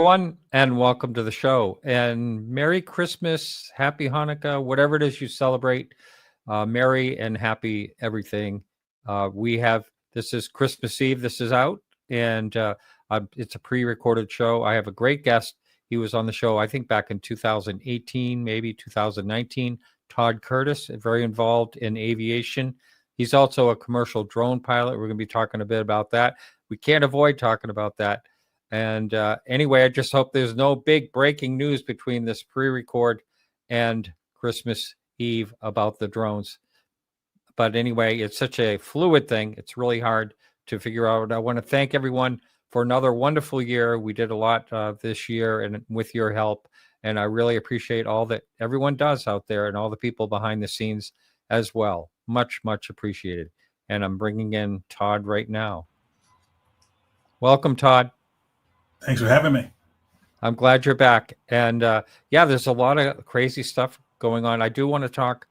everyone, and welcome to the show. And Merry Christmas, Happy Hanukkah, whatever it is you celebrate. Merry and happy everything. This is Christmas Eve. This is out, and it's a pre-recorded show. I have a great guest. He was on the show, I think, back in 2018, maybe 2019. Todd Curtis, very involved in aviation. He's also a commercial drone pilot. We're going to be talking a bit about that. We can't avoid talking about that. And anyway, I just hope there's no big breaking news between this pre-record and Christmas Eve about the drones. But anyway, it's such a fluid thing. It's really hard to figure out. I want to thank everyone for another wonderful year. We did a lot this year and with your help. And I really appreciate all that everyone does out there and all the people behind the scenes as well. Much, much appreciated. And I'm bringing in Todd right now. Welcome, Todd. Thanks for having me. I'm glad you're back. And there's a lot of crazy stuff going on. I do want to talk.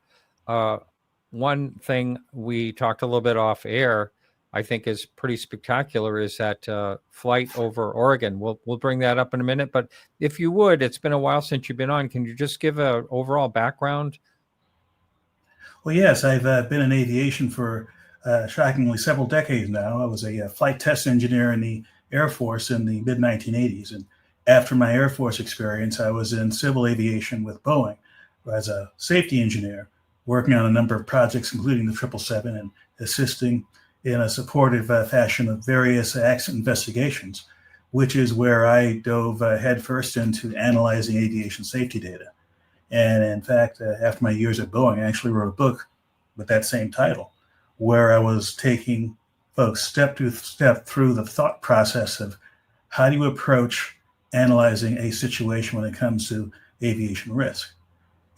One thing we talked a little bit off air, I think is pretty spectacular, is that flight over Oregon. We'll bring that up in a minute. But if you would, it's been a while since you've been on. Can you just give an overall background? Well, yes, I've been in aviation for shockingly several decades now. I was a flight test engineer in the Air Force in the mid-1980s. And after my Air Force experience, I was in civil aviation with Boeing as a safety engineer, working on a number of projects, including the 777, and assisting in a supportive fashion of various accident investigations, which is where I dove headfirst into analyzing aviation safety data. And in fact, after my years at Boeing, I actually wrote a book with that same title, where I was taking folks step through the thought process of how do you approach analyzing a situation when it comes to aviation risk.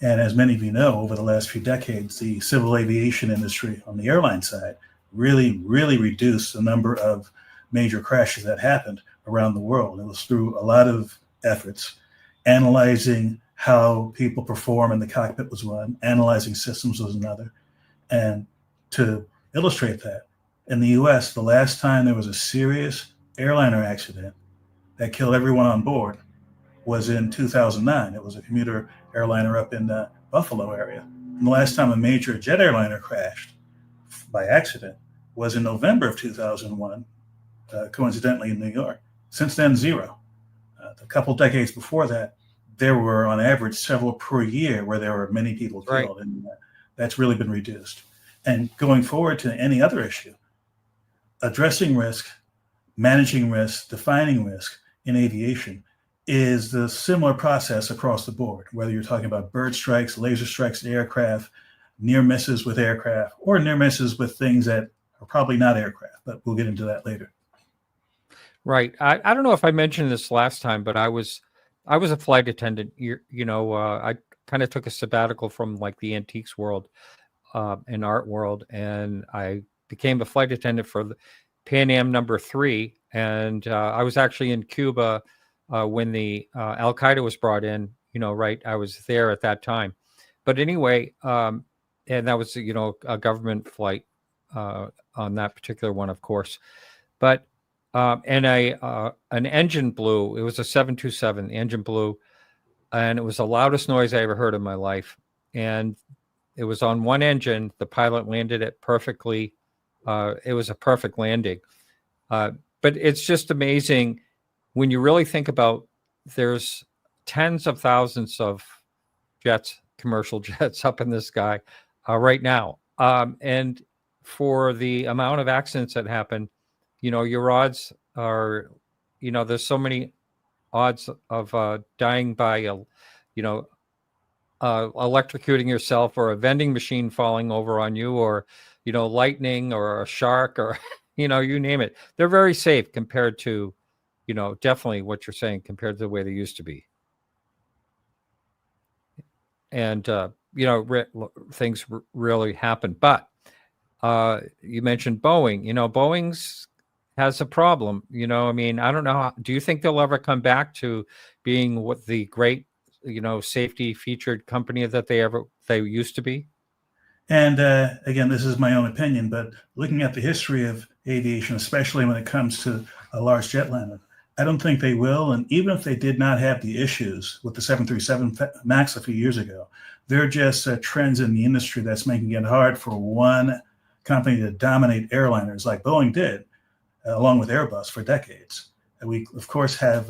And as many of you know, over the last few decades, the civil aviation industry on the airline side really reduced the number of major crashes that happened around the world. It was through a lot of efforts, analyzing how people perform in the cockpit was one, analyzing systems was another. And to illustrate that, in the US, the last time there was a serious airliner accident that killed everyone on board was in 2009. It was a commuter airliner up in the Buffalo area. And the last time a major jet airliner crashed by accident was in November of 2001, coincidentally in New York. Since then, zero. A couple decades before that, there were on average several per year where there were many people killed. Right. And that's really been reduced. And going forward to any other issue, addressing risk, managing risk, defining risk in aviation is the similar process across the board, whether you're talking about bird strikes, laser strikes at aircraft, near misses with aircraft, or near misses with things that are probably not aircraft, but we'll get into that later. Right. I don't know if I mentioned this last time, but I was a flight attendant. I kind of took a sabbatical from like the antiques world and art world, and I became a flight attendant for the Pan Am number 3. And I was actually in Cuba when the Al Qaeda was brought in, right. I was there at that time. But anyway, and that was, a government flight on that particular one, of course. But and an engine blew. It was a 727. The engine blew, and it was the loudest noise I ever heard in my life. And it was on one engine. The pilot landed it perfectly. It was a perfect landing. But it's just amazing when you really think about, there's tens of thousands of jets, commercial jets up in the sky right now. And for the amount of accidents that happen, your odds are, there's so many odds of dying by, electrocuting yourself, or a vending machine falling over on you, or, lightning, or a shark, or, you name it. They're very safe compared to, definitely what you're saying, compared to the way they used to be. And, things really happen. But you mentioned Boeing. Boeing's has a problem. I don't know. Do you think they'll ever come back to being what the great, safety featured company that they used to be? And again, this is my own opinion, but looking at the history of aviation, especially when it comes to a large jetliner, I don't think they will. And even if they did not have the issues with the 737 MAX a few years ago, they're just trends in the industry that's making it hard for one company to dominate airliners like Boeing did, along with Airbus for decades. And we, of course, have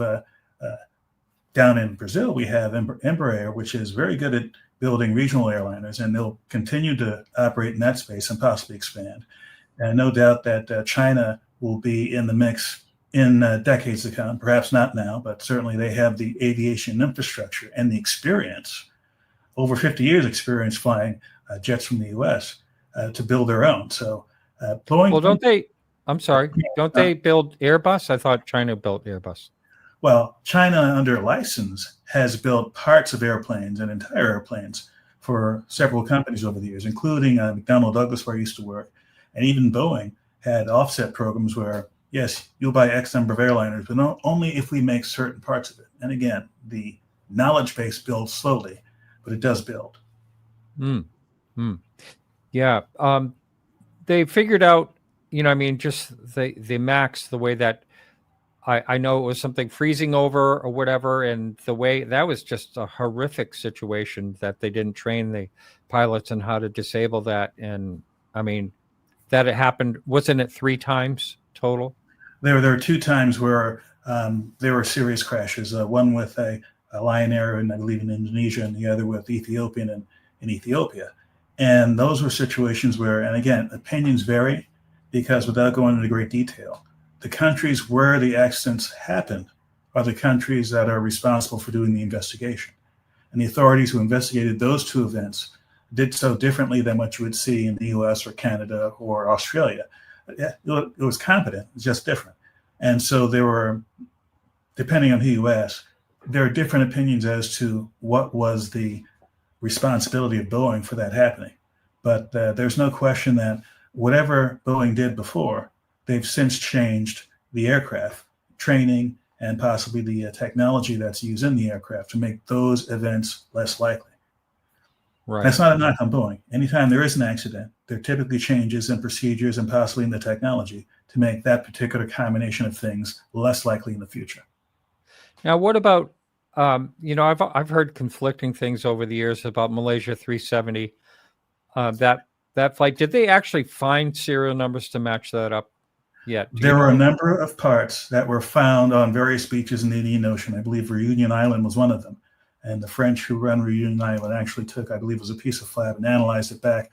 down in Brazil, we have Embraer, which is very good at building regional airliners, and they'll continue to operate in that space and possibly expand. And no doubt that China will be in the mix in decades to come, perhaps not now, but certainly they have the aviation infrastructure and the experience, over 50 years experience flying jets from the US to build their own. So Boeing. Well, don't they? I'm sorry. Don't they build Airbus? I thought China built Airbus. Well, China, under license, has built parts of airplanes and entire airplanes for several companies over the years, including McDonnell Douglas, where I used to work, and even Boeing had offset programs where, yes, you'll buy X number of airliners, but only if we make certain parts of it. And again, the knowledge base builds slowly, but it does build. Yeah. They figured out, just the MAX, the way that I know it was something freezing over or whatever. And the way that was just a horrific situation that they didn't train the pilots on how to disable that. And that it happened, wasn't it 3 times total? There were 2 times where there were serious crashes, one with a Lion Air, and I believe in Indonesia, and the other with Ethiopian in Ethiopia. And those were situations where, and again, opinions vary, because without going into great detail, the countries where the accidents happened are the countries that are responsible for doing the investigation. And the authorities who investigated those 2 events did so differently than what you would see in the US or Canada or Australia. It was competent, it's just different. And so there were, depending on who you ask, there are different opinions as to what was the responsibility of Boeing for that happening. But there's no question that whatever Boeing did before, they've since changed the aircraft training and possibly the technology that's used in the aircraft to make those events less likely. Right. That's not a knock on Boeing. Anytime there is an accident, there are typically changes in procedures and possibly in the technology to make that particular combination of things less likely in the future. Now, what about, I've heard conflicting things over the years about Malaysia 370. That flight, did they actually find serial numbers to match that up yet? There were a number of parts that were found on various beaches in the Indian Ocean. I believe Reunion Island was one of them. And the French who run Reunion Island actually took, I believe it was a piece of flab, and analyzed it back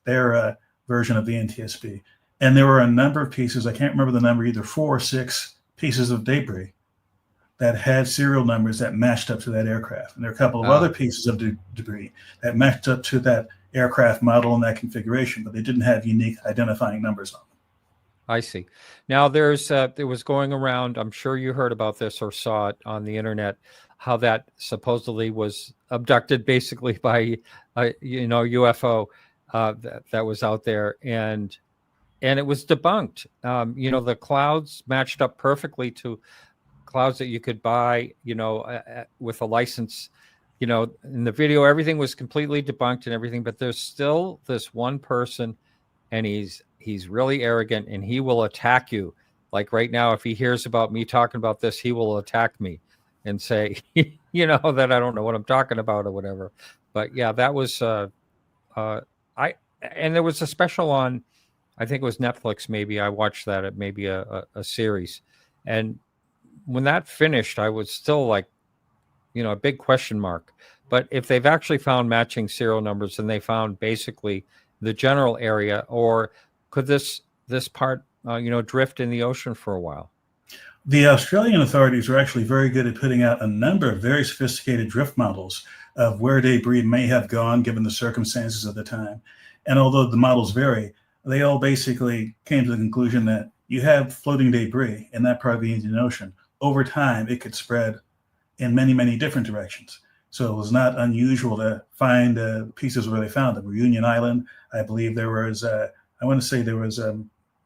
their version of the NTSB. And there were a number of pieces, I can't remember the number, either 4 or 6 pieces of debris that had serial numbers that matched up to that aircraft. And there are a couple of other pieces of debris that matched up to that aircraft model and that configuration, but they didn't have unique identifying numbers on them. I see. Now there was going around, I'm sure you heard about this or saw it on the internet, how that supposedly was abducted basically by UFO that was out there, and it was debunked. The clouds matched up perfectly to clouds that you could buy, with a license. In the video, everything was completely debunked and everything, but there's still this one person, and he's really arrogant, and he will attack you. Like right now, if he hears about me talking about this, he will attack me and say, that I don't know what I'm talking about or whatever. But yeah, that was, and there was a special on, I think it was Netflix. Maybe I watched that at maybe a series. And when that finished, I was still like, a big question mark. But if they've actually found matching serial numbers, and they found basically the general area, or could this part, drift in the ocean for a while? The Australian authorities are actually very good at putting out a number of very sophisticated drift models of where debris may have gone given the circumstances of the time. And although the models vary, they all basically came to the conclusion that you have floating debris in that part of the Indian Ocean. Over time, it could spread in many, many different directions. So it was not unusual to find pieces where they found them. Reunion Island, I believe there was,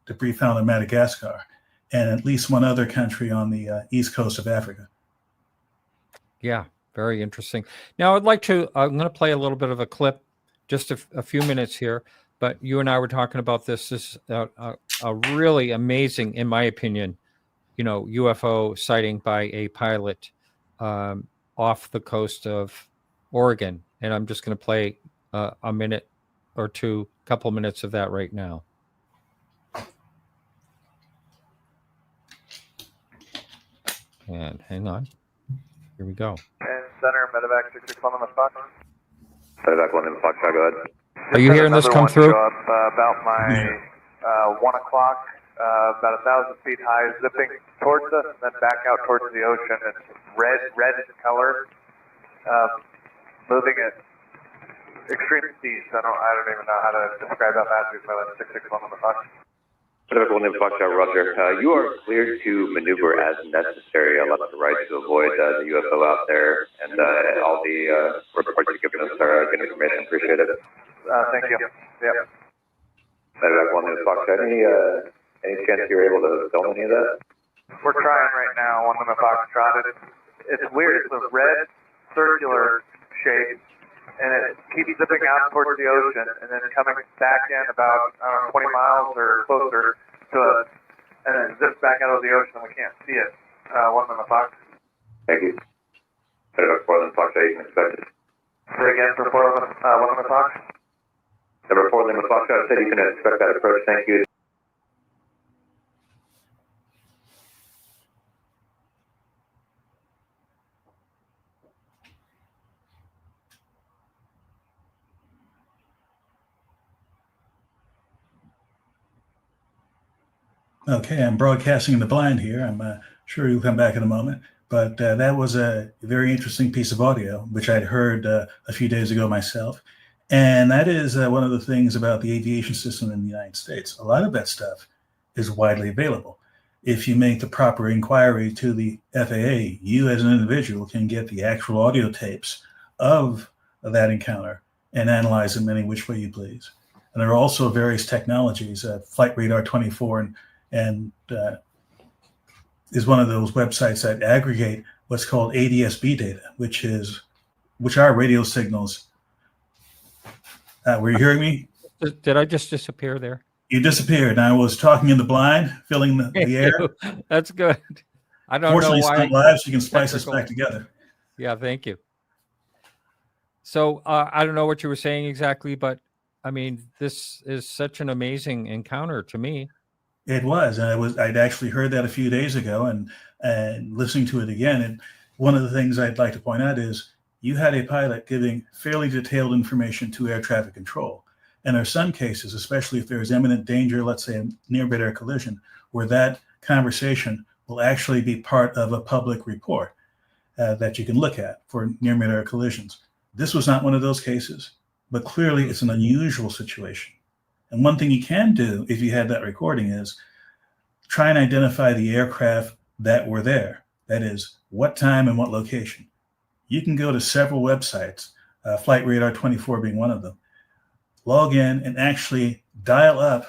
debris found in Madagascar, and at least one other country on the east coast of Africa. Yeah, very interesting. Now, I'm going to play a little bit of a clip, just a few minutes here, but you and I were talking about this. This is a really amazing, in my opinion, UFO sighting by a pilot off the coast of Oregon. And I'm just going to play a minute or two, couple minutes of that right now. And hang on. Here we go. And center, medevac 661 on the spot. Medevac 1 in the Fox, go ahead. Are you hearing this come through? Up, about my 1 o'clock, about 1,000 feet high, zipping towards us, and then back out towards the ocean. It's red in color, moving at extreme speeds. I don't even know how to describe how fast it's moving. 661 on the Fox. Medevac 1 in the Fox, Roger. You are cleared to maneuver as necessary left to right to avoid the UFO out there, and all the reports you've given us are good information. Appreciate it. Thank you. Yep. Medevac 1 in the Fox, any chance you're able to film any of that? We're trying right now. 1 in the Foxtrot. It's weird. It's a red circular shape, and it keeps zipping out towards the ocean, and then coming back in about 20 miles or closer to us, and then zips back out of the ocean, and we can't see it. 1 in the Fox. Thank you. Medevac 4 in the Fox, you can expect it. Say again for 1 in the Fox. Number 4 in the Fox, I said you can expect that approach. Thank you. Okay, I'm broadcasting in the blind here. I'm sure you'll come back in a moment. But that was a very interesting piece of audio, which I'd heard a few days ago myself. And that is one of the things about the aviation system in the United States. A lot of that stuff is widely available. If you make the proper inquiry to the FAA, you as an individual can get the actual audio tapes of that encounter and analyze them any which way you please. And there are also various technologies, Flight Radar 24 and is one of those websites that aggregate what's called ADS-B data, which are radio signals. Were you hearing me? Did I just disappear there? You disappeared. I was talking in the blind, filling the air. That's good. I don't Fortunately, know why. it's not live, so you can splice us back together. Yeah, thank you. So I don't know what you were saying exactly, but I mean, this is such an amazing encounter to me. It was, and I'd actually heard that a few days ago, and listening to it again. And one of the things I'd like to point out is you had a pilot giving fairly detailed information to air traffic control. And there are some cases, especially if there's imminent danger, let's say a near mid-air collision, where that conversation will actually be part of a public report that you can look at for near mid-air collisions. This was not one of those cases, but clearly it's an unusual situation. And one thing you can do if you had that recording is try and identify the aircraft that were there. That is, what time and what location. You can go to several websites, Flight Radar 24 being one of them, log in and actually dial up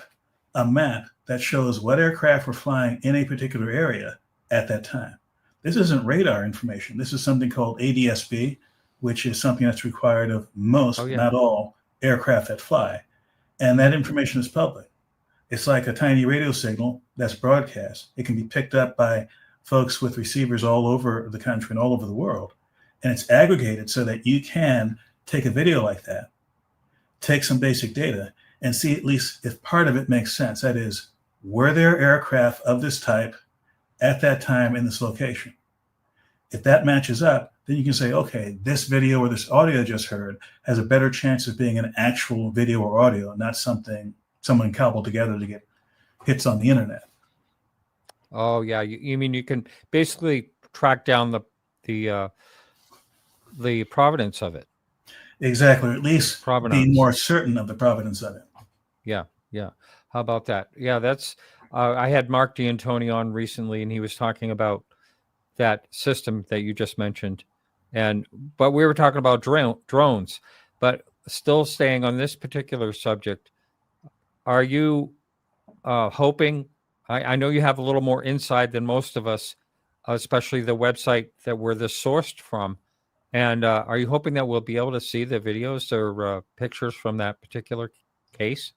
a map that shows what aircraft were flying in a particular area at that time. This isn't radar information. This is something called ADS-B, which is something that's required of most, not all, aircraft that fly. And that information is public. It's like a tiny radio signal that's broadcast. It can be picked up by folks with receivers all over the country and all over the world. And it's aggregated so that you can take a video like that, take some basic data, and see at least if part of it makes sense. That is, were there aircraft of this type at that time in this location? If that matches up, then you can say, okay, this video or this audio I just heard has a better chance of being an actual video or audio, not something someone cobbled together to get hits on the internet. Oh yeah, you mean you can basically track down the provenance of it? Exactly, or at least be more certain of the provenance of it. Yeah. How about that? Yeah, that's. I had Mark D'Antoni on recently, and he was talking about that system that you just mentioned, but we were talking about drones. But still staying on this particular subject, are you hoping? I know you have a little more insight than most of us, especially the website that we're this sourced from. And are you hoping that we'll be able to see the videos or pictures from that particular case?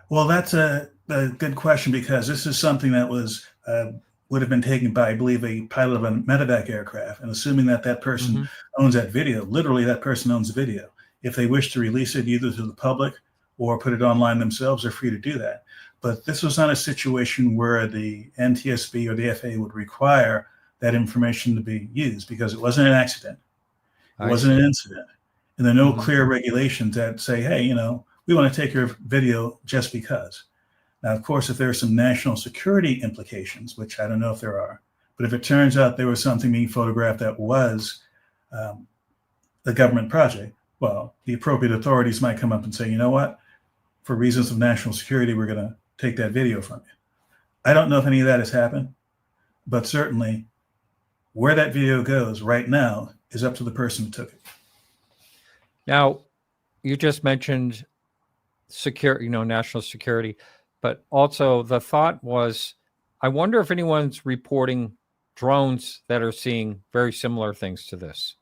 Well, that's a good question, because this is something that was would have been taken by, I believe, a pilot of a medevac aircraft, and assuming that that person owns that video, literally that person owns the video. If they wish to release it either to the public or put it online themselves, they're free to do that. But this was not a situation where the NTSB or the FAA would require that information to be used, because it wasn't an accident. It wasn't an incident. And there are no clear regulations that say, hey, you know, we want to take your video just because. Now, of course, if there are some national security implications, which I don't know if there are, but if it turns out there was something being photographed that was a government project, well, the appropriate authorities might come up and say, you know what, for reasons of national security, we're going to take that video from you. I don't know if any of that has happened, but certainly where that video goes right now is up to the person who took it. Now, you just mentioned security, national security, but also the thought was, I wonder if anyone's reporting drones that are seeing very similar things to this.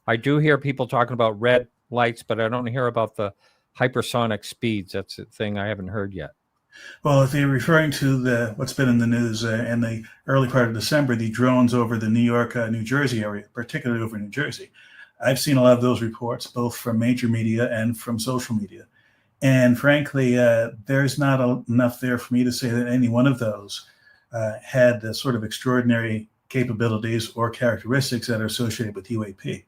I do hear people talking about red lights, but I don't hear about the hypersonic speeds. That's a thing I haven't heard yet. Well, if you're referring to what's been in the news in the early part of December, the drones over the New York, New Jersey area, particularly over New Jersey, I've seen a lot of those reports, both from major media and from social media. And frankly, there's not enough there for me to say that any one of those had the sort of extraordinary capabilities or characteristics that are associated with UAP.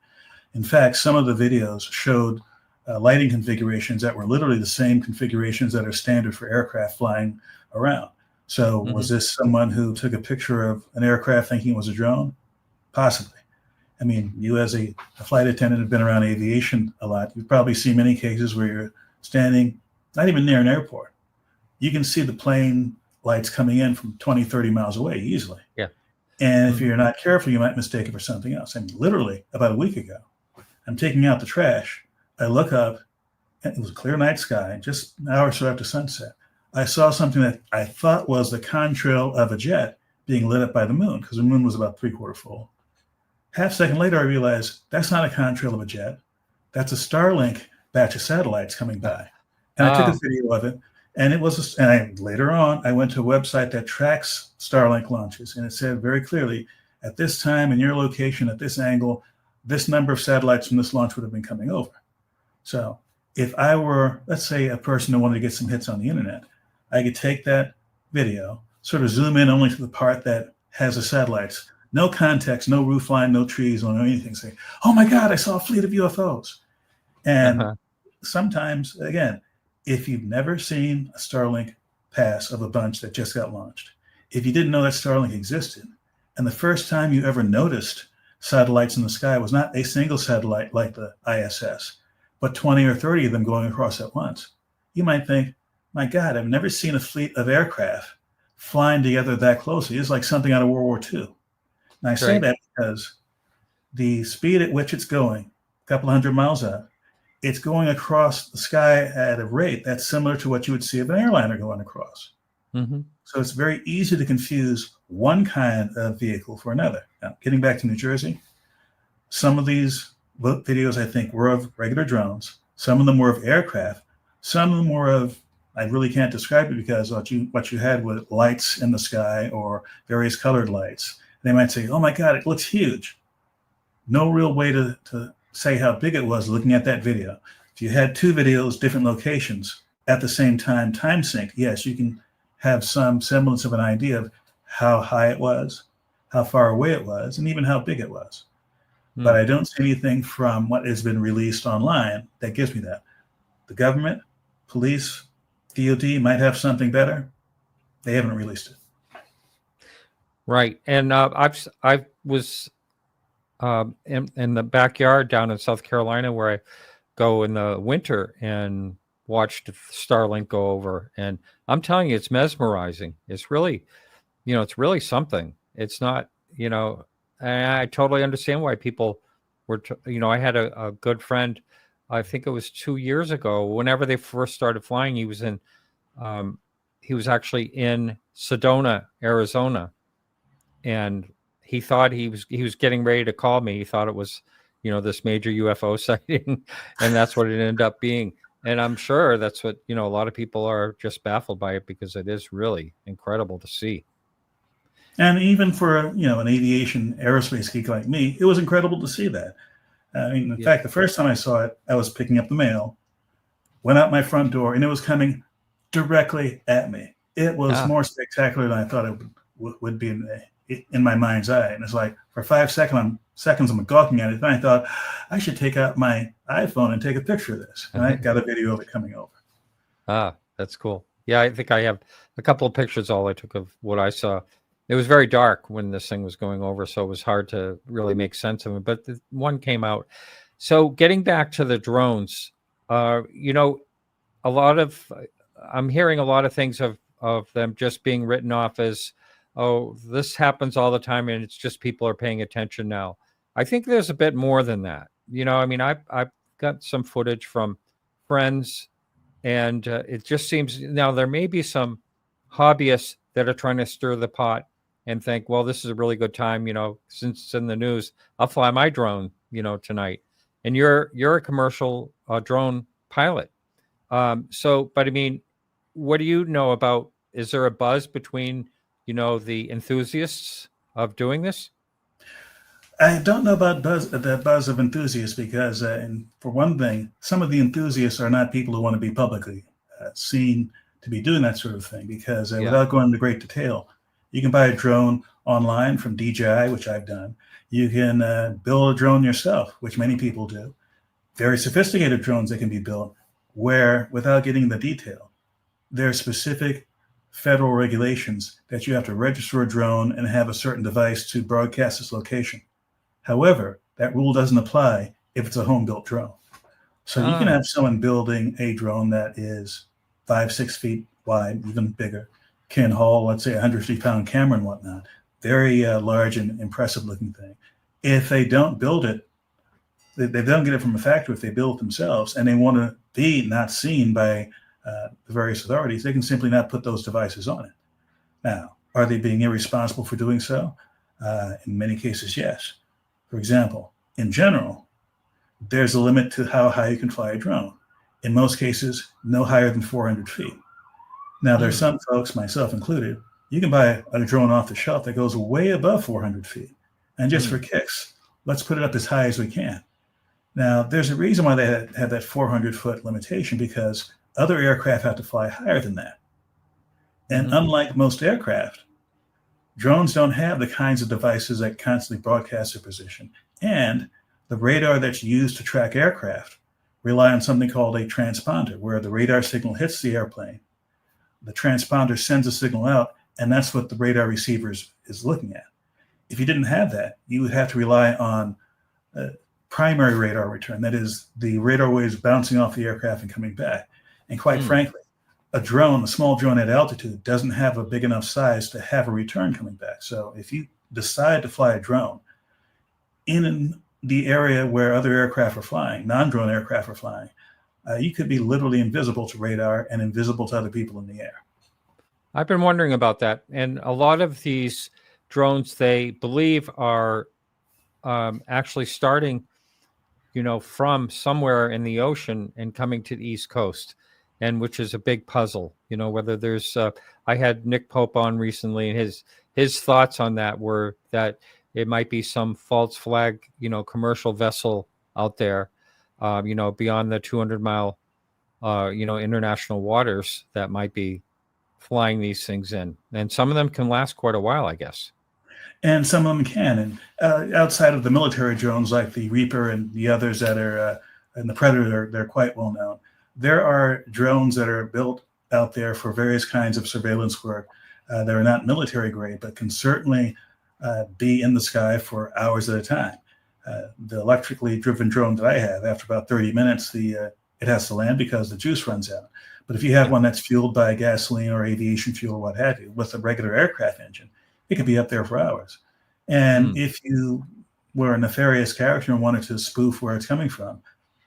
In fact, some of the videos showed lighting configurations that were literally the same configurations that are standard for aircraft flying around. So was this someone who took a picture of an aircraft thinking it was a drone? Possibly. I mean, you as a flight attendant have been around aviation a lot. You've probably seen many cases where you're standing not even near an airport. You can see the plane lights coming in from 20, 30 miles away easily. Yeah. And if you're not careful, you might mistake it for something else. I mean, literally about a week ago, I'm taking out the trash. I look up, and it was a clear night sky, just an hour or so after sunset. I saw something that I thought was the contrail of a jet being lit up by the moon, because the moon was about 3/4 full. Half second later, I realized that's not a contrail of a jet. That's a Starlink batch of satellites coming by. And I took a video of it, and it was, later on, I went to a website that tracks Starlink launches, and it said very clearly, at this time, in your location, at this angle, this number of satellites from this launch would have been coming over. So if I were, let's say, a person who wanted to get some hits on the internet, I could take that video, sort of zoom in only to the part that has the satellites, no context, no roof line, no trees, no anything, say, oh my God, I saw a fleet of UFOs. And sometimes, again, if you've never seen a Starlink pass of a bunch that just got launched, if you didn't know that Starlink existed, and the first time you ever noticed satellites in the sky was not a single satellite like the ISS, but 20 or 30 of them going across at once, you might think, my God, I've never seen a fleet of aircraft flying together that closely. It's like something out of World War II. And I say that because the speed at which it's going, a couple hundred miles out, it's going across the sky at a rate that's similar to what you would see of an airliner going across. So it's very easy to confuse one kind of vehicle for another. Now, getting back to New Jersey, some of these videos, I think, were of regular drones. Some of them were of aircraft. Some of them were of, I really can't describe it because what you had was lights in the sky or various colored lights. They might say, oh my God, it looks huge. No real way to say how big it was looking at that video. If you had two videos, different locations at the same time, time synced, yes, you can have some semblance of an idea of how high it was, how far away it was, and even how big it was. But I don't see anything from what has been released online that gives me that. The government, police, DOD might have something better. They haven't released it. Right. And I was in the backyard down in South Carolina where I go in the winter and watched Starlink go over. And I'm telling you, it's mesmerizing. It's really, it's really something. It's not, and I totally understand why people were, I had a good friend, I think it was 2 years ago, whenever they first started flying, he was actually in Sedona, Arizona. And he thought he was getting ready to call me. He thought it was, this major UFO sighting, and that's what it ended up being. And I'm sure that's what, a lot of people are just baffled by it because it is really incredible to see. And even for an aviation aerospace geek like me, it was incredible to see that. I mean, in fact, the first time I saw it, I was picking up the mail, went out my front door, and it was coming directly at me. It was more spectacular than I thought it would be in my mind's eye. And it's like for 5 seconds, I'm gawking at it. Then I thought I should take out my iPhone and take a picture of this. And I got a video of it coming over. That's cool. Yeah, I think I have a couple of pictures. All I took of what I saw. It was very dark when this thing was going over, so it was hard to really make sense of it. But the one came out. So getting back to the drones, a lot of I'm hearing a lot of things of them just being written off as, oh, this happens all the time, and it's just people are paying attention now. I think there's a bit more than that. I mean, I've got some footage from friends, and it just seems now there may be some hobbyists that are trying to stir the pot and think, well, this is a really good time, since it's in the news, I'll fly my drone, tonight. And you're a commercial drone pilot. But I mean, what do you know about, is there a buzz between, the enthusiasts of doing this? I don't know about the buzz of enthusiasts because, for one thing, some of the enthusiasts are not people who want to be publicly seen to be doing that sort of thing because without going into great detail, you can buy a drone online from DJI, which I've done. You can build a drone yourself, which many people do. Very sophisticated drones that can be built where, without getting the detail, there are specific federal regulations that you have to register a drone and have a certain device to broadcast its location. However, that rule doesn't apply if it's a home-built drone. So you can have someone building a drone that is 5-6 feet wide, even bigger, can haul, let's say, 150-pound camera and whatnot. Very large and impressive-looking thing. If they don't build it, they don't get it from a factory. If they build it themselves and they want to be not seen by the various authorities, they can simply not put those devices on it. Now, are they being irresponsible for doing so? In many cases, yes. For example, in general, there's a limit to how high you can fly a drone. In most cases, no higher than 400 feet. Now, there's some folks, myself included, you can buy a drone off the shelf that goes way above 400 feet. And just for kicks, let's put it up as high as we can. Now, there's a reason why they have that 400-foot limitation, because other aircraft have to fly higher than that. And unlike most aircraft, drones don't have the kinds of devices that constantly broadcast their position. And the radar that's used to track aircraft rely on something called a transponder, where the radar signal hits the airplane. The transponder sends a signal out, and that's what the radar receiver is looking at. If you didn't have that, you would have to rely on primary radar return. That is, the radar waves bouncing off the aircraft and coming back. And quite frankly, a small drone at altitude doesn't have a big enough size to have a return coming back. So if you decide to fly a drone in the area where other aircraft are flying, non-drone aircraft are flying, you could be literally invisible to radar and invisible to other people in the air. I've been wondering about that. And a lot of these drones, they believe, are actually starting, from somewhere in the ocean and coming to the East Coast, and which is a big puzzle, whether there's, I had Nick Pope on recently, and his thoughts on that were that it might be some false flag, commercial vessel out there, beyond the 200-mile, international waters that might be flying these things in. And some of them can last quite a while, I guess. And some of them can. And outside of the military drones like the Reaper and the others that are, and the Predator, they're quite well known. There are drones that are built out there for various kinds of surveillance work that are not military grade, but can certainly be in the sky for hours at a time. The electrically driven drone that I have, after about 30 minutes, it has to land because the juice runs out. But if you have one that's fueled by gasoline or aviation fuel or what have you, with a regular aircraft engine, it could be up there for hours. And if you were a nefarious character and wanted to spoof where it's coming from,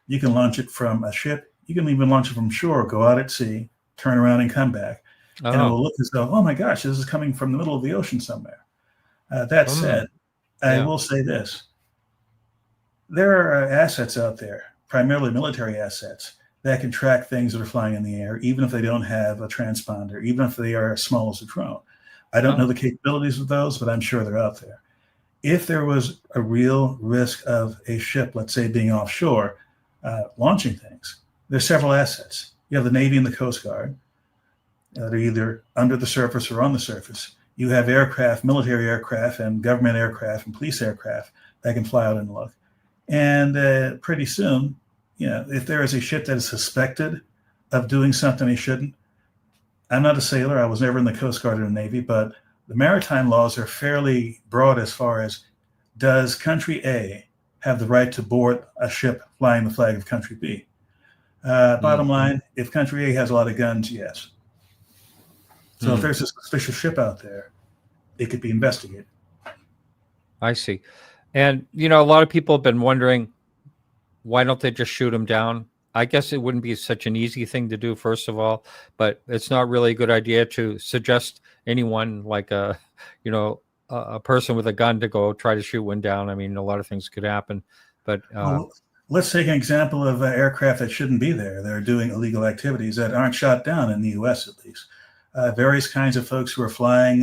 you can launch it from a ship. You can even launch it from shore, go out at sea, turn around and come back. And it will look as though, oh my gosh, this is coming from the middle of the ocean somewhere. That said, I will say this. There are assets out there, primarily military assets, that can track things that are flying in the air, even if they don't have a transponder, even if they are as small as a drone. I don't know the capabilities of those, but I'm sure they're out there. If there was a real risk of a ship, let's say, being offshore, launching things, there's several assets. You have the Navy and the Coast Guard. They're either under the surface or on the surface. You have aircraft, military aircraft, and government aircraft and police aircraft that can fly out and look. And pretty soon, if there is a ship that is suspected of doing something they shouldn't, I'm not a sailor. I was never in the Coast Guard or the Navy, but the maritime laws are fairly broad as far as, does country A have the right to board a ship flying the flag of country B? Bottom line, if country A has a lot of guns, yes. So if there's a suspicious ship out there, it could be investigated. I see. And, a lot of people have been wondering, why don't they just shoot them down? I guess it wouldn't be such an easy thing to do, first of all, but it's not really a good idea to suggest anyone like a person with a gun to go try to shoot one down. I mean, a lot of things could happen, but let's take an example of aircraft that shouldn't be there. They're doing illegal activities that aren't shot down in the U.S. at least. Various kinds of folks who are flying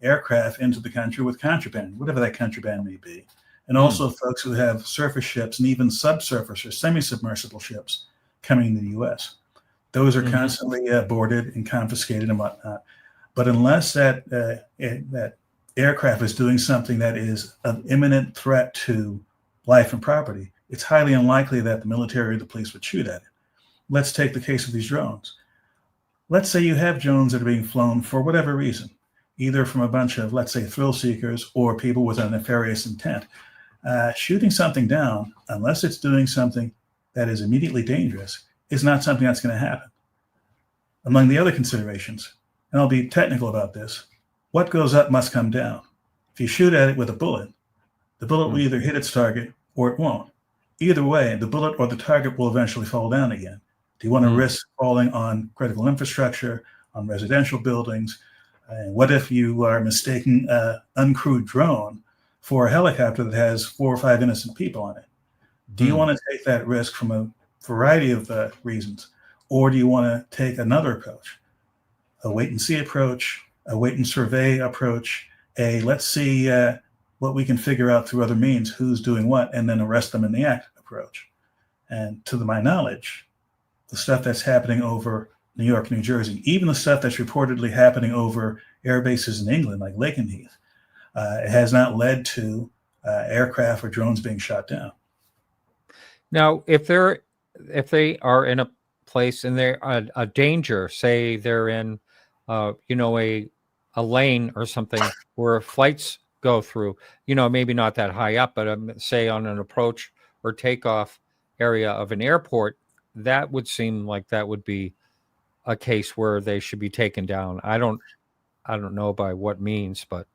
aircraft into the country with contraband, whatever that contraband may be. And also folks who have surface ships and even subsurface or semi-submersible ships coming into the U.S. Those are constantly boarded and confiscated and whatnot. But unless that aircraft is doing something that is of imminent threat to life and property, it's highly unlikely that the military or the police would shoot at it. Let's take the case of these drones. Let's say you have drones that are being flown for whatever reason, either from a bunch of, let's say, thrill seekers or people with a nefarious intent. Shooting something down, unless it's doing something that is immediately dangerous, is not something that's going to happen. Among the other considerations, and I'll be technical about this, what goes up must come down. If you shoot at it with a bullet, the bullet will either hit its target or it won't. Either way, the bullet or the target will eventually fall down again. Do you want to risk falling on critical infrastructure, on residential buildings? And what if you are mistaking an uncrewed drone for a helicopter that has 4 or 5 innocent people on it? Do you want to take that risk from a variety of reasons? Or do you want to take another approach? A wait and see approach, a wait and survey approach, let's see what we can figure out through other means, who's doing what, and then arrest them in the act approach. And to my knowledge, the stuff that's happening over New York, New Jersey, even the stuff that's reportedly happening over air bases in England, like Lakenheath, it has not led to aircraft or drones being shot down. Now, if they are in a place and they're a danger, say they're in, a lane or something where flights go through, maybe not that high up, but say on an approach or takeoff area of an airport, that would seem like that would be a case where they should be taken down. I don't know by what means, but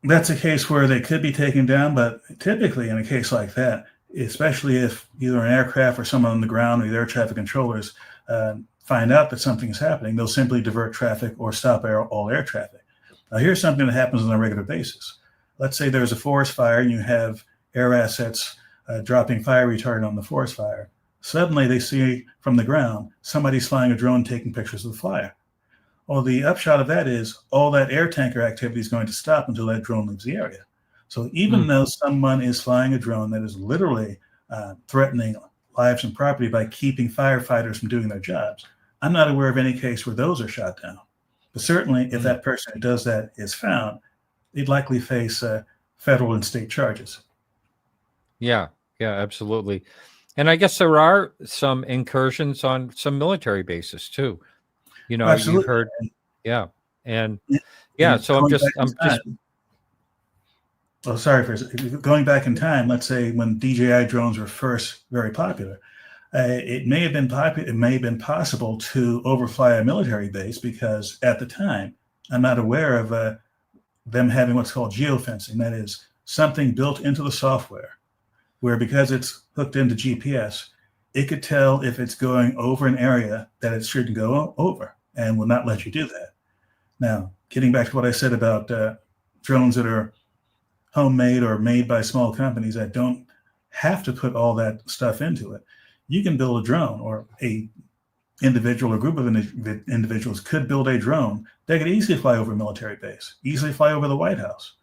that's a case where they could be taken down. But typically in a case like that, especially if either an aircraft or someone on the ground or the air traffic controllers find out that something is happening, they'll simply divert traffic or stop all air traffic. Now, here's something that happens on a regular basis. Let's say there's a forest fire and you have air assets dropping fire retardant on the forest fire. Suddenly they see from the ground somebody's flying a drone taking pictures of the fire. Well, the upshot of that is all that air tanker activity is going to stop until that drone leaves the area. So even though someone is flying a drone that is literally threatening lives and property by keeping firefighters from doing their jobs, I'm not aware of any case where those are shot down. But certainly if that person who does that is found, they'd likely face federal and state charges. Yeah, absolutely. And I guess there are some incursions on some military bases too. Absolutely. You've heard, So I'm just. Well, sorry for going back in time. Let's say when DJI drones were first very popular, it may have been It may have been possible to overfly a military base because at the time, I'm not aware of them having what's called geofencing. That is something built into the software where because it's hooked into GPS, it could tell if it's going over an area that it shouldn't go over and will not let you do that. Now, getting back to what I said about drones that are homemade or made by small companies that don't have to put all that stuff into it, you can build a drone or a individual or group of individuals could build a drone that could easily fly over a military base, easily fly over the White House,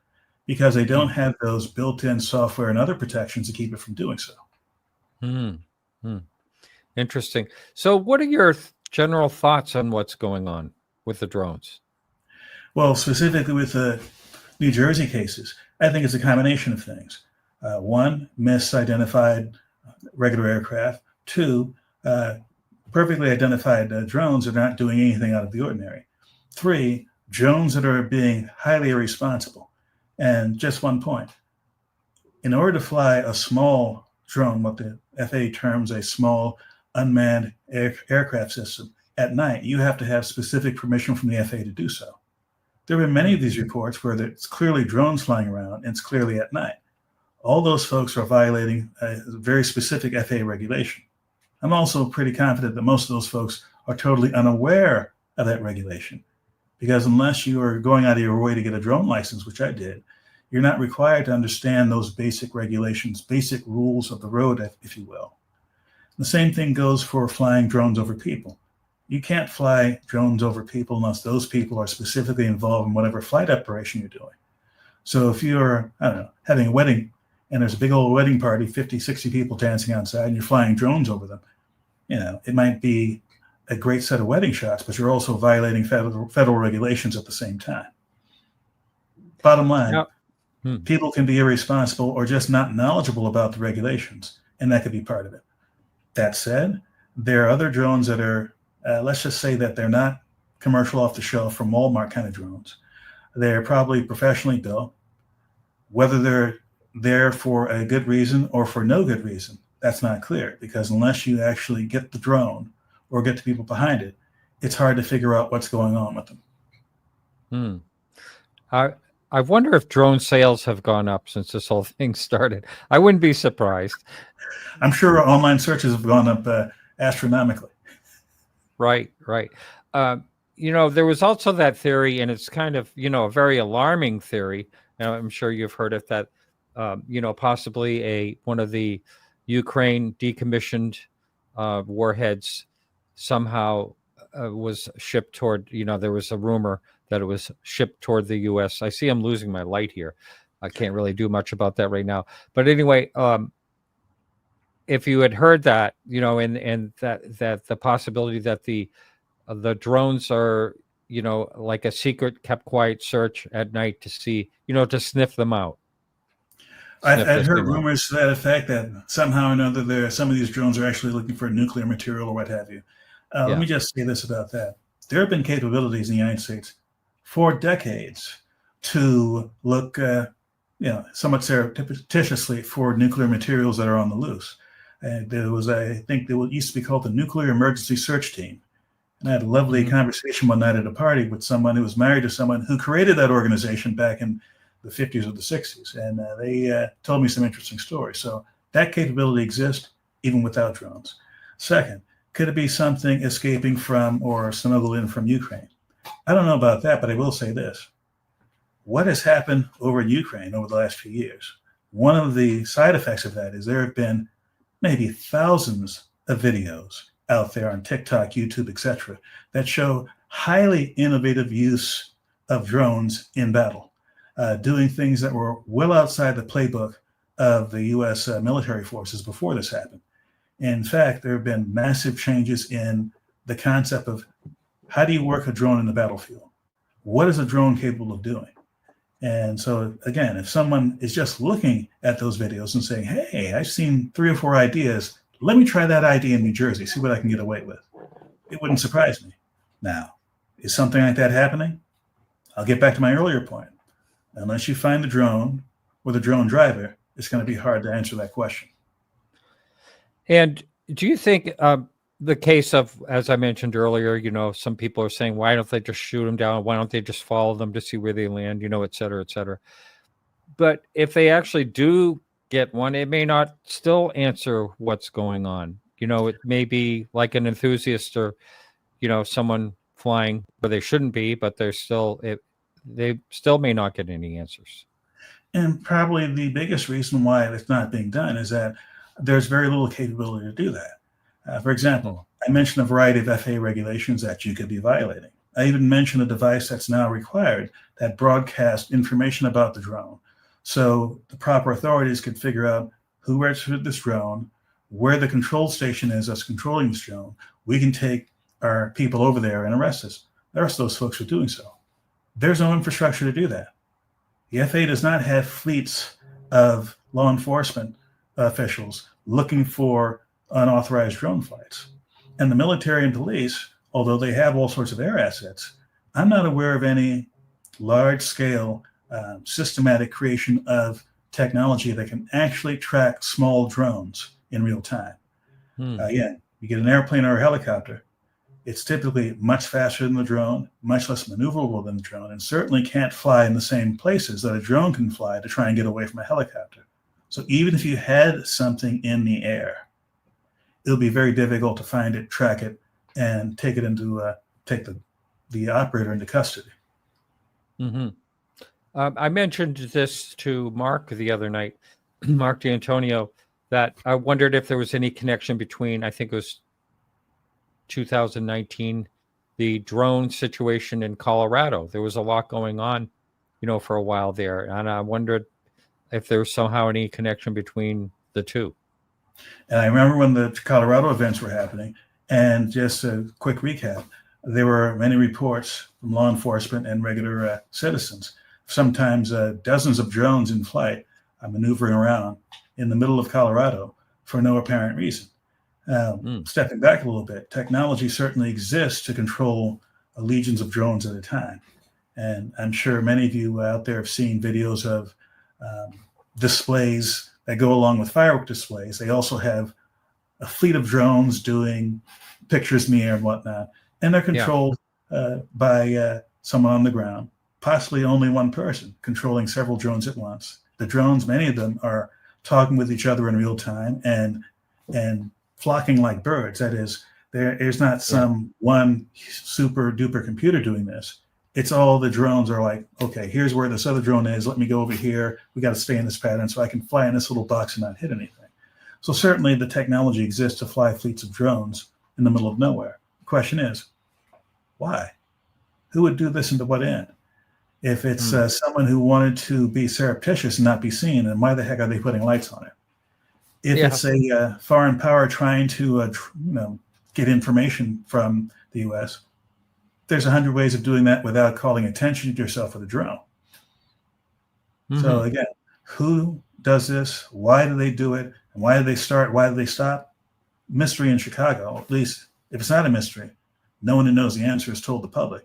because they don't have those built-in software and other protections to keep it from doing so. Interesting. So what are your general thoughts on what's going on with the drones? Well, specifically with the New Jersey cases, I think it's a combination of things. One, misidentified regular aircraft. Two, perfectly identified drones are not doing anything out of the ordinary. Three, drones that are being highly irresponsible. And just one point. In order to fly a small drone, what the FAA terms a small unmanned aircraft system, at night, you have to have specific permission from the FAA to do so. There have been many of these reports where it's clearly drones flying around and it's clearly at night. All those folks are violating a very specific FAA regulation. I'm also pretty confident that most of those folks are totally unaware of that regulation, because unless you are going out of your way to get a drone license, which I did, you're not required to understand those basic regulations, basic rules of the road, if you will. The same thing goes for flying drones over people. You can't fly drones over people unless those people are specifically involved in whatever flight operation you're doing. So if you're, I don't know, having a wedding and there's a big old wedding party, 50, 60 people dancing outside, and you're flying drones over them, it might be a great set of wedding shots, but you're also violating federal regulations at the same time. Bottom line, people can be irresponsible or just not knowledgeable about the regulations, and that could be part of it. That said, there are other drones that are, let's just say that they're not commercial off the shelf from Walmart kind of drones. They're probably professionally built. Whether they're there for a good reason or for no good reason, that's not clear, because unless you actually get the drone or get the people behind it, it's hard to figure out what's going on with them. I wonder if drone sales have gone up since this whole thing started. I wouldn't be surprised. I'm sure online searches have gone up astronomically. Right. There was also that theory, and it's kind of, a very alarming theory. I'm sure you've heard of that, possibly one of the Ukraine decommissioned warheads somehow was shipped toward, there was a rumor that it was shipped toward the U.S. I see I'm losing my light here. I can't really do much about that right now. But anyway, if you had heard that, and that the possibility that the drones are, like a secret, kept quiet search at night to see, to sniff them out. I've heard rumors to that effect that somehow or another some of these drones are actually looking for nuclear material or what have you. Let me just say this about that. There have been capabilities in the United States for decades to look, somewhat surreptitiously for nuclear materials that are on the loose. There was, I think, there used to be called the Nuclear Emergency Search Team. And I had a lovely conversation one night at a party with someone who was married to someone who created that organization back in the 50s or the 60s. And they told me some interesting stories. So that capability exists even without drones. Second, could it be something escaping from or smuggled in from Ukraine? I don't know about that, but I will say this. What has happened over in Ukraine over the last few years? One of the side effects of that is there have been maybe thousands of videos out there on TikTok, YouTube, etc., that show highly innovative use of drones in battle, doing things that were well outside the playbook of the U.S. Military forces before this happened. In fact, there have been massive changes in the concept of how do you work a drone in the battlefield? What is a drone capable of doing? And so, again, if someone is just looking at those videos and saying, hey, I've seen 3 or 4 ideas, let me try that idea in New Jersey, see what I can get away with. It wouldn't surprise me. Now, is something like that happening? I'll get back to my earlier point. Unless you find the drone or the drone driver, it's going to be hard to answer that question. And do you think the case of, as I mentioned earlier, some people are saying, why don't they just shoot them down? Why don't they just follow them to see where they land, et cetera, et cetera. But if they actually do get one, it may not still answer what's going on. It may be like an enthusiast or, someone flying where they shouldn't be, but they still may not get any answers. And probably the biggest reason why it's not being done is that there's very little capability to do that. For example, I mentioned a variety of FAA regulations that you could be violating. I even mentioned a device that's now required that broadcasts information about the drone. So the proper authorities could figure out who registered this drone, where the control station is that's controlling this drone. We can take our people over there and arrest those folks for doing so. There's no infrastructure to do that. The FAA does not have fleets of law enforcement officials looking for unauthorized drone flights. And the military and police, although they have all sorts of air assets, I'm not aware of any large-scale systematic creation of technology that can actually track small drones in real time. Again, you get an airplane or a helicopter, it's typically much faster than the drone, much less maneuverable than the drone, and certainly can't fly in the same places that a drone can fly to try and get away from a helicopter. So even if you had something in the air, it'll be very difficult to find it, track it, and take it into take the operator into custody. I mentioned this to Mark the other night, Mark D'Antonio, that I wondered if there was any connection between, I think it was 2019, the drone situation in Colorado. There was a lot going on, for a while there. And I wondered if there was somehow any connection between the two. And I remember when the Colorado events were happening, and just a quick recap, there were many reports from law enforcement and regular citizens, sometimes dozens of drones in flight maneuvering around in the middle of Colorado for no apparent reason. Stepping back a little bit, technology certainly exists to control legions of drones at a time. And I'm sure many of you out there have seen videos of displays that go along with firework displays. They also have a fleet of drones doing pictures in the air and whatnot. And they're controlled by someone on the ground, possibly only one person controlling several drones at once. The drones, many of them, are talking with each other in real time and flocking like birds. That is, there's not some one super duper computer doing this. It's all the drones are like, okay, here's where this other drone is. Let me go over here. We got to stay in this pattern so I can fly in this little box and not hit anything. So certainly the technology exists to fly fleets of drones in the middle of nowhere. The question is, why? Who would do this and to what end? If it's someone who wanted to be surreptitious and not be seen, then why the heck are they putting lights on it? If it's a foreign power trying to get information from the U.S., there's 100 ways of doing that without calling attention to yourself with a drone. So again, who does this? Why do they do it? And why do they start? Why do they stop? Mystery in Chicago. At least if it's not a mystery, no one who knows the answer has told the public.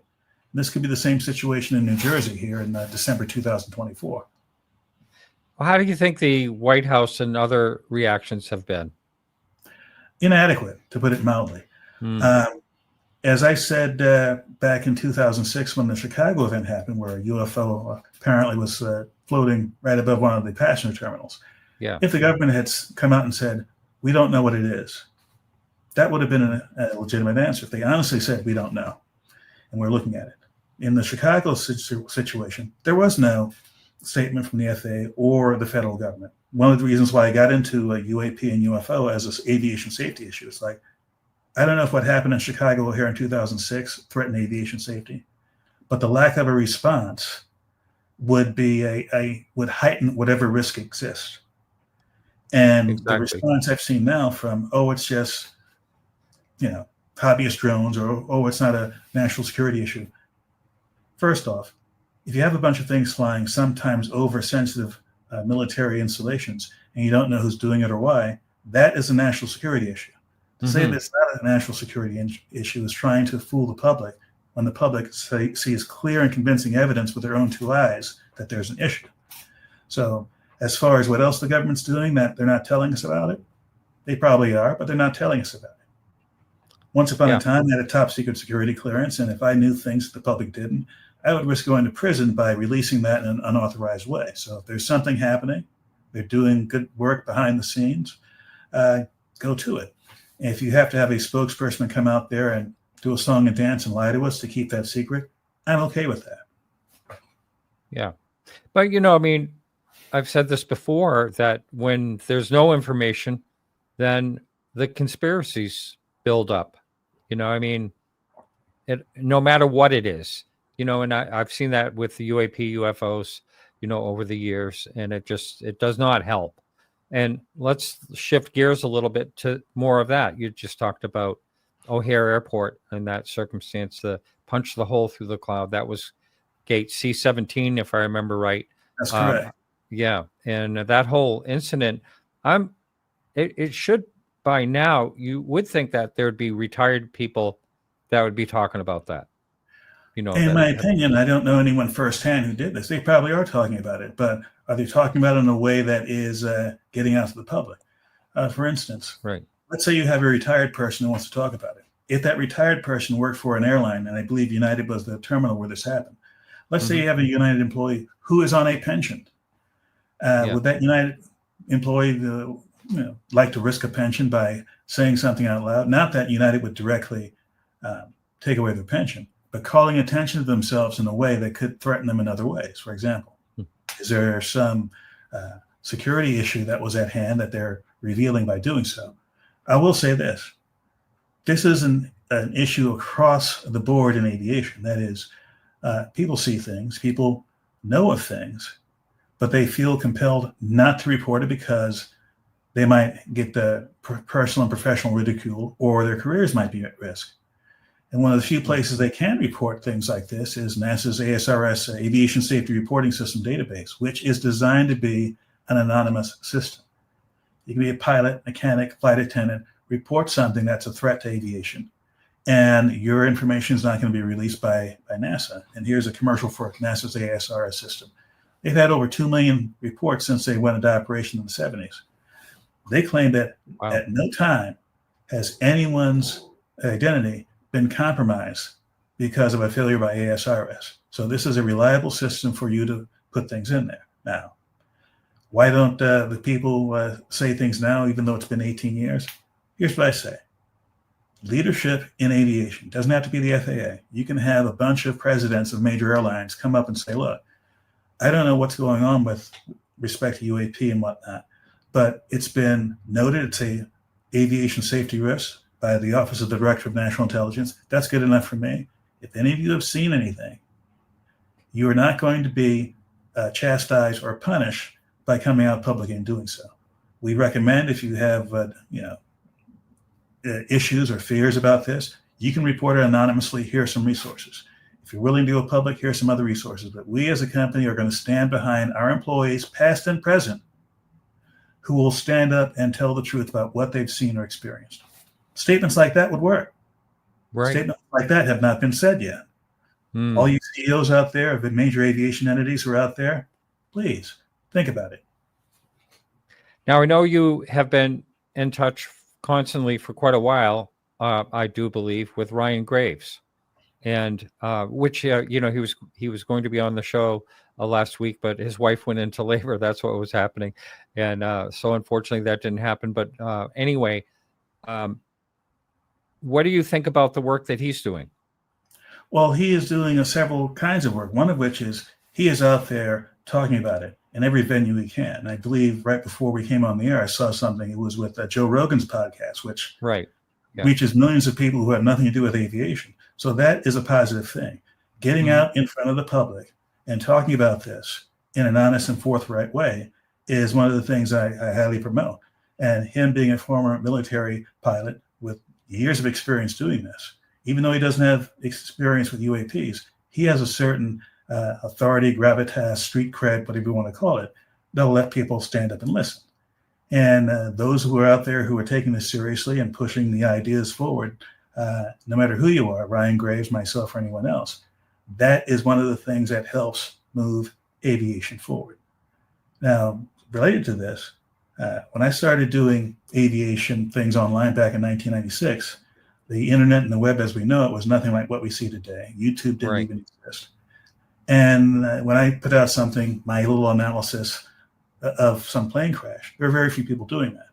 And this could be the same situation in New Jersey here in December 2024. Well, how do you think the White House and other reactions have been? Inadequate, to put it mildly. As I said back in 2006 when the Chicago event happened, where a UFO apparently was floating right above one of the passenger terminals. If the government had come out and said, we don't know what it is, that would have been a legitimate answer. If they honestly said, we don't know, and we're looking at it. In the Chicago situation, there was no statement from the FAA or the federal government. One of the reasons why I got into UAP and UFO as an aviation safety issue is like, I don't know if what happened in Chicago here in 2006 threatened aviation safety, but the lack of a response would be would heighten whatever risk exists. And the response I've seen now from, it's just, hobbyist drones, or it's not a national security issue. First off, if you have a bunch of things flying, sometimes over sensitive military installations, and you don't know who's doing it or why, that is a national security issue. To say that it's not a national security issue is trying to fool the public when the public sees clear and convincing evidence with their own two eyes that there's an issue. So as far as what else the government's doing that they're not telling us about it, they probably are, but they're not telling us about it. Once upon a time, I had a top secret security clearance, and if I knew things that the public didn't, I would risk going to prison by releasing that in an unauthorized way. So if there's something happening, they're doing good work behind the scenes, go to it. If you have to have a spokesperson come out there and do a song and dance and lie to us to keep that secret, I'm okay with that. Yeah. But, I've said this before, that when there's no information, then the conspiracies build up. I mean, no matter what it is, and I've seen that with the UAP UFOs, over the years, and it does not help. And let's shift gears a little bit to more of that. You just talked about O'Hare Airport and that circumstance, the punch the hole through the cloud. That was gate C-17, if I remember right. That's correct. Yeah, and that whole incident, it should by now, you would think that there'd be retired people that would be talking about that. In my opinion, I don't know anyone firsthand who did this. They probably are talking about it, but are they talking about it in a way that is getting out to the public? For instance, right. Let's say you have a retired person who wants to talk about it. If that retired person worked for an airline, and I believe United was the terminal where this happened, let's say you have a United employee who is on a pension. Would that United employee like to risk a pension by saying something out loud? Not that United would directly take away their pension, but calling attention to themselves in a way that could threaten them in other ways. For example, is there some security issue that was at hand that they're revealing by doing so? I will say this. This is an issue across the board in aviation. That is, people see things, people know of things, but they feel compelled not to report it because they might get the personal and professional ridicule, or their careers might be at risk. And one of the few places they can report things like this is NASA's ASRS, Aviation Safety Reporting System database, which is designed to be an anonymous system. You can be a pilot, mechanic, flight attendant, report something that's a threat to aviation, and your information is not going to be released by NASA. And here's a commercial for NASA's ASRS system. They've had over 2 million reports since they went into operation in the 70s. They claim that at no time has anyone's identity been compromised because of a failure by ASRS. So this is a reliable system for you to put things in there. Now, why don't the people say things now, even though it's been 18 years? Here's what I say. Leadership in aviation doesn't have to be the FAA. You can have a bunch of presidents of major airlines come up and say, look, I don't know what's going on with respect to UAP and whatnot, but it's been noted it's a aviation safety risk by the Office of the Director of National Intelligence. That's good enough for me. If any of you have seen anything, you are not going to be chastised or punished by coming out publicly and doing so. We recommend, if you have issues or fears about this, you can report it anonymously. Here are some resources. If you're willing to go public, here's some other resources. But we as a company are going to stand behind our employees, past and present, who will stand up and tell the truth about what they've seen or experienced. Statements like that would work. Right. Statements like that have not been said yet. All you CEOs out there of the major aviation entities who are out there, please think about it. Now, I know you have been in touch constantly for quite a while, I do believe, with Ryan Graves, and which he was going to be on the show last week, but his wife went into labor. That's what was happening, and so unfortunately that didn't happen. But anyway, what do you think about the work that he's doing? Well, he is doing several kinds of work. One of which is he is out there talking about it in every venue he can. And I believe right before we came on the air, I saw something. It was with Joe Rogan's podcast, which reaches millions of people who have nothing to do with aviation. So that is a positive thing. Getting out in front of the public and talking about this in an honest and forthright way is one of the things I highly promote. And him being a former military pilot with years of experience doing this, even though he doesn't have experience with UAPs, he has a certain authority, gravitas, street cred, whatever you want to call it, that'll let people stand up and listen. And those who are out there who are taking this seriously and pushing the ideas forward, no matter who you are, Ryan Graves, myself, or anyone else, that is one of the things that helps move aviation forward. Now, related to this, when I started doing aviation things online back in 1996, the internet and the web as we know it was nothing like what we see today. YouTube didn't even exist. And when I put out something, my little analysis of some plane crash, there are very few people doing that.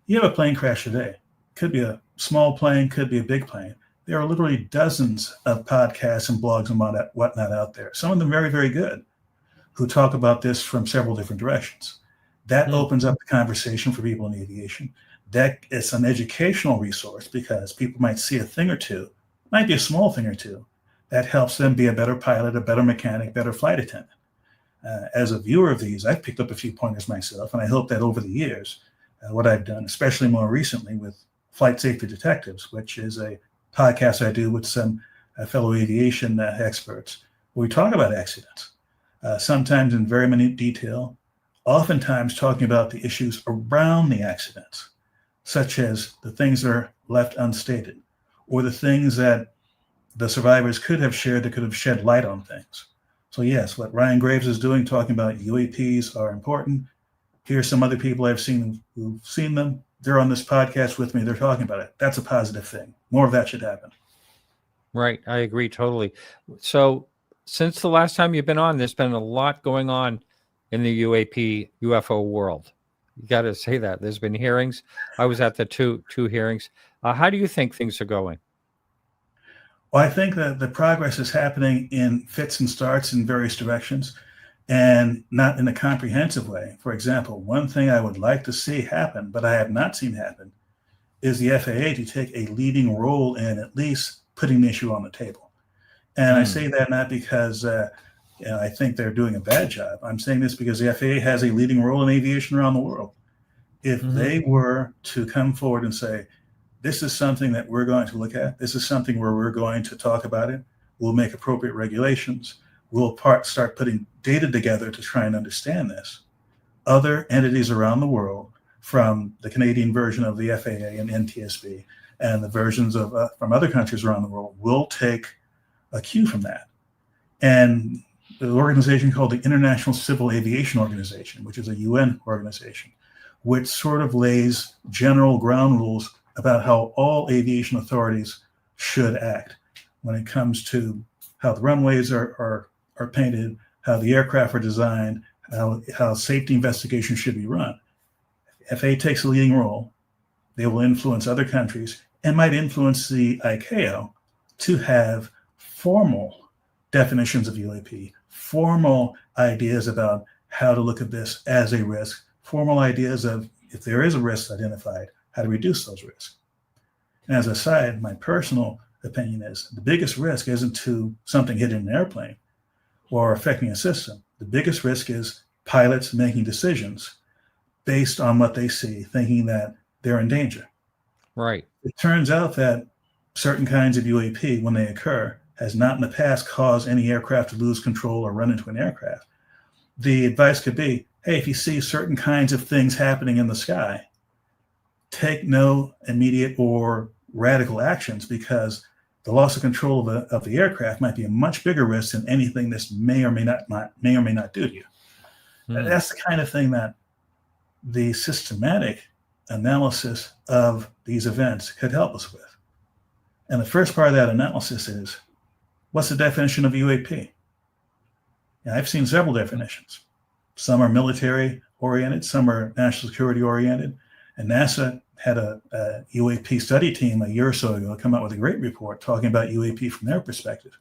You have a plane crash today. Could be a small plane, could be a big plane. There are literally dozens of podcasts and blogs and whatnot out there, some of them very, very good, who talk about this from several different directions. That opens up the conversation for people in aviation. that it's an educational resource because people might see a thing or two, might be a small thing or two, that helps them be a better pilot, a better mechanic, better flight attendant. As a viewer of these, I've picked up a few pointers myself, and I hope that over the years, what I've done, especially more recently with Flight Safety Detectives, which is a podcast I do with some fellow aviation experts, where we talk about accidents, sometimes in very minute detail, oftentimes talking about the issues around the accidents, such as the things that are left unstated, or the things that the survivors could have shared that could have shed light on things. So yes, what Ryan Graves is doing, talking about UAPs are important. Here's some other people I've seen who've seen them. They're on this podcast with me. They're talking about it. That's a positive thing. More of that should happen. Right. I agree totally. So since the last time you've been on, there's been a lot going on in the UAP UFO world. You got to say that. There's been hearings. I was at the two hearings. How do you think things are going? Well, I think that the progress is happening in fits and starts in various directions and not in a comprehensive way. For example, one thing I would like to see happen, but I have not seen happen, is the FAA to take a leading role in at least putting the issue on the table. And I say that not because I think they're doing a bad job. I'm saying this because the FAA has a leading role in aviation around the world. If they were to come forward and say, this is something that we're going to look at, this is something where we're going to talk about it, we'll make appropriate regulations, we'll start putting data together to try and understand this. Other entities around the world, from the Canadian version of the FAA and NTSB, and the versions of from other countries around the world, will take a cue from that. And the organization called the International Civil Aviation Organization, which is a UN organization, which sort of lays general ground rules about how all aviation authorities should act when it comes to how the runways are painted, how the aircraft are designed, how safety investigations should be run. FAA takes a leading role. They will influence other countries and might influence the ICAO to have formal definitions of UAP, formal ideas about how to look at this as a risk, formal ideas of if there is a risk identified, how to reduce those risks. And as a side, my personal opinion is the biggest risk isn't to something hitting an airplane or affecting a system. The biggest risk is pilots making decisions based on what they see, thinking that they're in danger. Right. It turns out that certain kinds of UAP, when they occur, has not in the past caused any aircraft to lose control or run into an aircraft. The advice could be, hey, if you see certain kinds of things happening in the sky, take no immediate or radical actions, because the loss of control of the aircraft might be a much bigger risk than anything this may or may not do to you. That's the kind of thing that the systematic analysis of these events could help us with. And the first part of that analysis is, what's the definition of UAP? And I've seen several definitions. Some are military oriented, some are national security oriented. And NASA had a UAP study team a year or so ago come out with a great report talking about UAP from their perspective.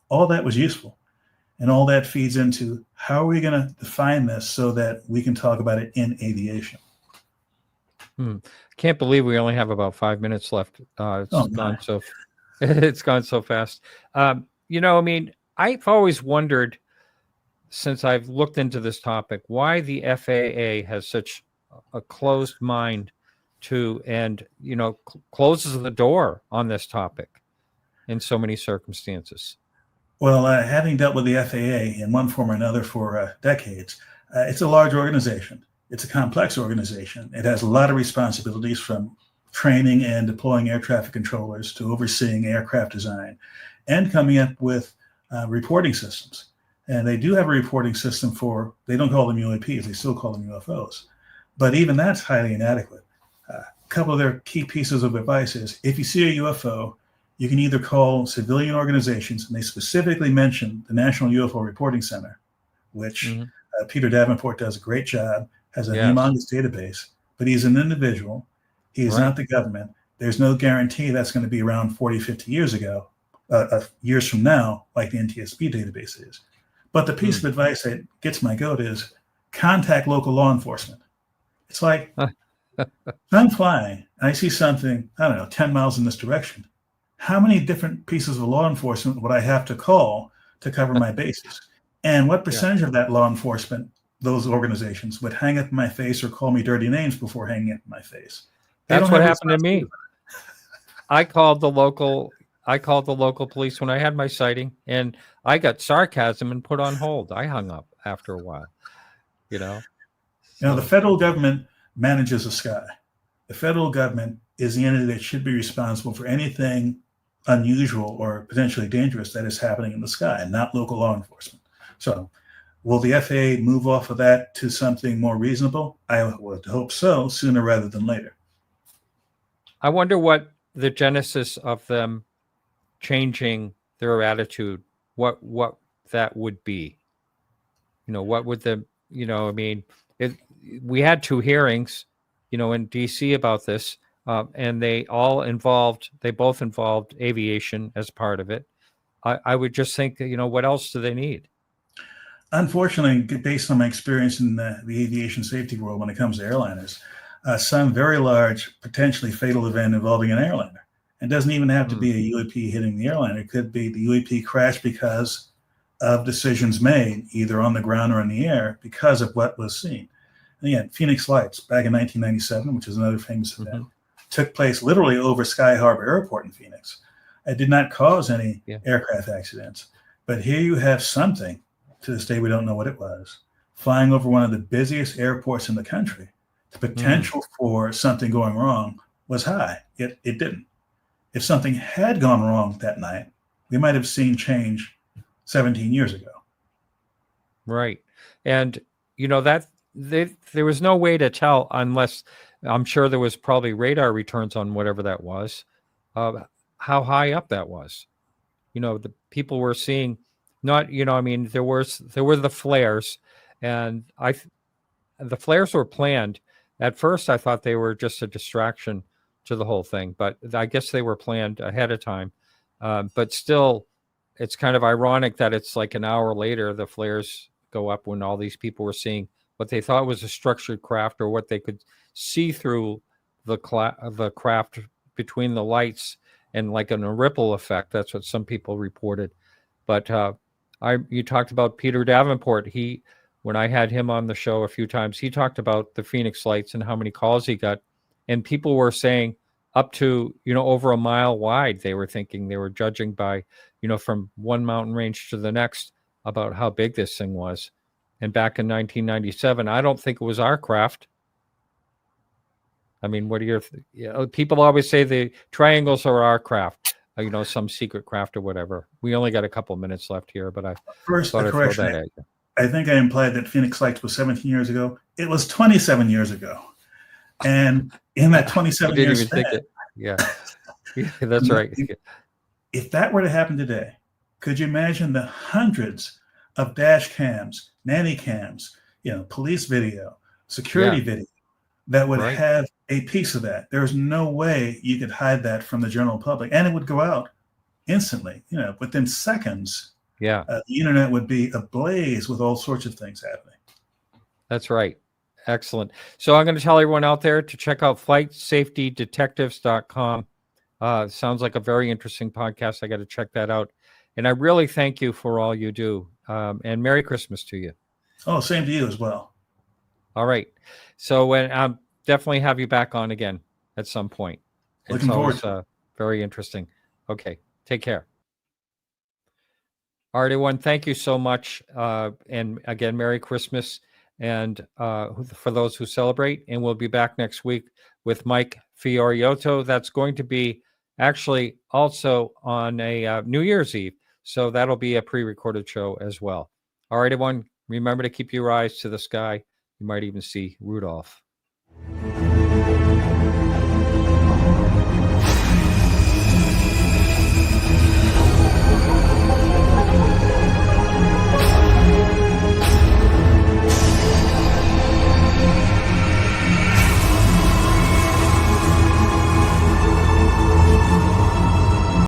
All that was useful. And all that feeds into how are we going to define this so that we can talk about it in aviation. Can't believe we only have about 5 minutes left. It's gone so fast. I mean, I've always wondered, since I've looked into this topic, why the FAA has such a closed mind to, and closes the door on this topic in so many circumstances. Well, having dealt with the FAA in one form or another for decades, it's a large organization. It's a complex organization. It has a lot of responsibilities, from training and deploying air traffic controllers to overseeing aircraft design and coming up with reporting systems. And they do have a reporting system they don't call them UAPs, they still call them UFOs. But even that's highly inadequate. A couple of their key pieces of advice is, if you see a UFO, you can either call civilian organizations, and they specifically mention the National UFO Reporting Center, which Peter Davenport does a great job, has a humongous database, but he's an individual. He's not the government. There's no guarantee that's going to be around 40, 50 years from now, like the NTSB database is. But the piece of advice that gets my goat is contact local law enforcement. It's like If I'm flying and I see something, I don't know, 10 miles in this direction, how many different pieces of law enforcement would I have to call to cover my bases? And what percentage of that law enforcement, those organizations, would hang up in my face or call me dirty names before hanging up in my face? That's what happened to me. I called the local police when I had my sighting, and I got sarcasm and put on hold. I hung up after a while, you know. You know, the federal government manages the sky. The federal government is the entity that should be responsible for anything unusual or potentially dangerous that is happening in the sky, not local law enforcement. So will the FAA move off of that to something more reasonable? I would hope so, sooner rather than later. I wonder what the genesis of them changing their attitude, what that would be. You know, what would the, you know, I mean, we had 2 hearings, you know, in DC about this, and they both involved aviation as part of it. I would just think, you know, what else do they need? Unfortunately, based on my experience in the aviation safety world when it comes to airliners, some very large, potentially fatal event involving an airliner. It doesn't even have to be a UAP hitting the airliner. It could be the UAP crash because of decisions made either on the ground or in the air because of what was seen. And again, Phoenix Lights back in 1997, which is another famous event, took place literally over Sky Harbor Airport in Phoenix. It did not cause any aircraft accidents. But here you have something, to this day we don't know what it was, flying over one of the busiest airports in the country. The potential for something going wrong was high, yet it didn't. If something had gone wrong that night, we might have seen change 17 years ago. Right. And, you know, that there was no way to tell unless, I'm sure there was probably radar returns on whatever that was, how high up that was. You know, the people were seeing not, you know, I mean, there were the flares, and the flares were planned. At first, I thought they were just a distraction to the whole thing, but I guess they were planned ahead of time. But still, it's kind of ironic that it's like an hour later, the flares go up when all these people were seeing what they thought was a structured craft, or what they could see through the craft between the lights, and like in a ripple effect. That's what some people reported. But you talked about Peter Davenport. When I had him on the show a few times, he talked about the Phoenix Lights and how many calls he got. And people were saying up to, you know, over a mile wide. They were thinking, they were judging by, you know, from one mountain range to the next about how big this thing was. And back in 1997, I don't think it was our craft. I mean, what are your, you know, people always say the triangles are our craft, you know, some secret craft or whatever. We only got a couple of minutes left here, but I thought I'd throw that at you. I think I implied that Phoenix Lights was 17 years ago. It was 27 years ago. And in that 27 years span, yeah, that's right. If that were to happen today, could you imagine the hundreds of dash cams, nanny cams, you know, police video, security video that would have a piece of that? There's no way you could hide that from the general public, and it would go out instantly, you know, within seconds. The internet would be ablaze with all sorts of things happening. That's right. Excellent. So I'm going to tell everyone out there to check out flightsafetydetectives.com. Sounds like a very interesting podcast. I got to check that out. And I really thank you for all you do. And Merry Christmas to you. Oh, same to you as well. All right. So when definitely have you back on again at some point. Looking forward to it. Very interesting. Okay. Take care. All right, everyone. Thank you so much. And again, Merry Christmas. And for those who celebrate, and we'll be back next week with Mike Fioriotto. That's going to be actually also on a New Year's Eve. So that'll be a pre-recorded show as well. All right, everyone. Remember to keep your eyes to the sky. You might even see Rudolph.